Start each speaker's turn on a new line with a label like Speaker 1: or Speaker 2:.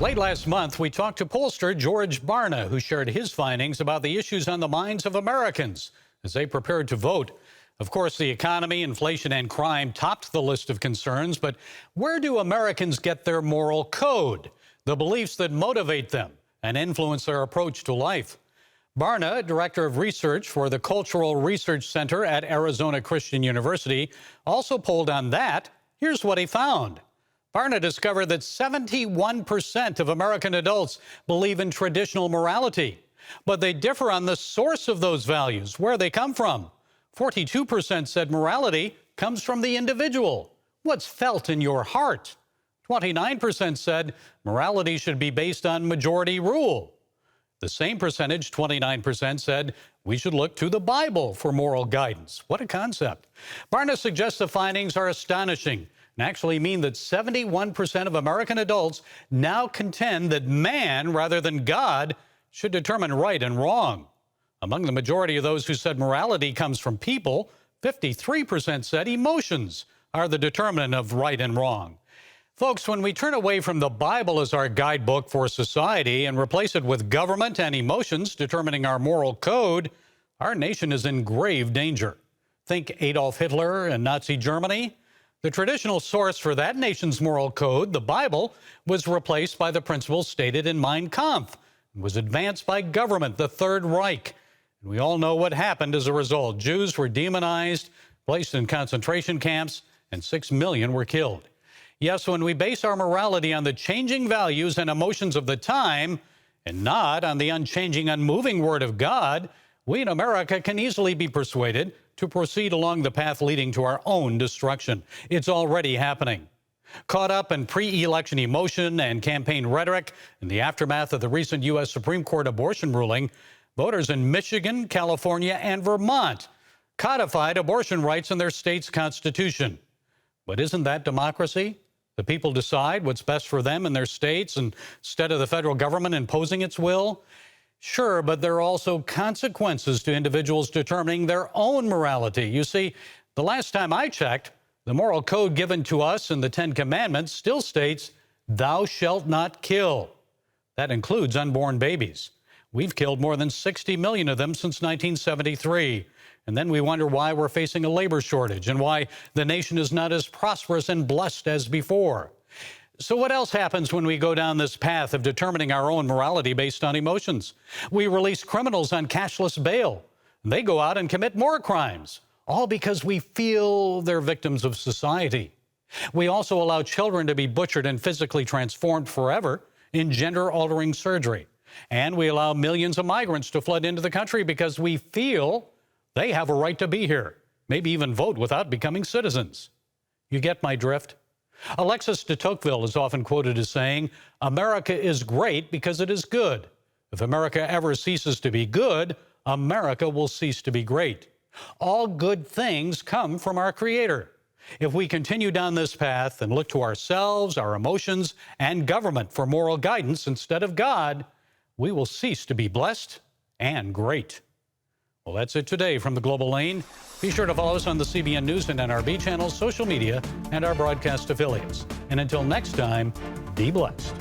Speaker 1: Late last month, we talked to pollster George Barna, who shared his findings about the issues on the minds of Americans as they prepared to vote. Of course, the economy, inflation, and crime topped the list of concerns, but where do Americans get their moral code, the beliefs that motivate them and influence their approach to life? Barna, director of research for the Cultural Research Center at Arizona Christian University, also polled on that. Here's what he found. Barna discovered that 71% of American adults believe in traditional morality, but they differ on the source of those values, where they come from. 42% said morality comes from the individual, what's felt in your heart. 29% said morality should be based on majority rule. The same percentage, 29%, said we should look to the Bible for moral guidance. What a concept. Barna suggests the findings are astonishing and actually mean that 71% of American adults now contend that man, rather than God, should determine right and wrong. Among the majority of those who said morality comes from people, 53% said emotions are the determinant of right and wrong. Folks, when we turn away from the Bible as our guidebook for society and replace it with government and emotions determining our moral code, our nation is in grave danger. Think Adolf Hitler and Nazi Germany. The traditional source for that nation's moral code, the Bible, was replaced by the principles stated in Mein Kampf and was advanced by government, the Third Reich. And we all know what happened as a result. Jews were demonized, placed in concentration camps, and 6 million were killed. Yes, when we base our morality on the changing values and emotions of the time and not on the unchanging, unmoving Word of God, we in America can easily be persuaded to proceed along the path leading to our own destruction. It's already happening. Caught up in pre-election emotion and campaign rhetoric in the aftermath of the recent U.S. Supreme Court abortion ruling, voters in Michigan, California, and Vermont codified abortion rights in their state's constitution. But isn't that democracy? The people decide what's best for them in their states instead of the federal government imposing its will? Sure, but there are also consequences to individuals determining their own morality. You see, the last time I checked, the moral code given to us in the Ten Commandments still states, "Thou shalt not kill." That includes unborn babies. We've killed more than 60 million of them since 1973. And then we wonder why we're facing a labor shortage and why the nation is not as prosperous and blessed as before. So what else happens when we go down this path of determining our own morality based on emotions? We release criminals on cashless bail. They go out and commit more crimes, all because we feel they're victims of society. We also allow children to be butchered and physically transformed forever in gender-altering surgery. And we allow millions of migrants to flood into the country because we feel they have a right to be here, maybe even vote without becoming citizens. You get my drift? Alexis de Tocqueville is often quoted as saying, "America is great because it is good. If America ever ceases to be good, America will cease to be great." All good things come from our Creator. If we continue down this path and look to ourselves, our emotions, and government for moral guidance instead of God, we will cease to be blessed and great. Well, that's it today from the Global Lane. Be sure to follow us on the CBN News and NRB channels, social media, and our broadcast affiliates. And until next time, be blessed.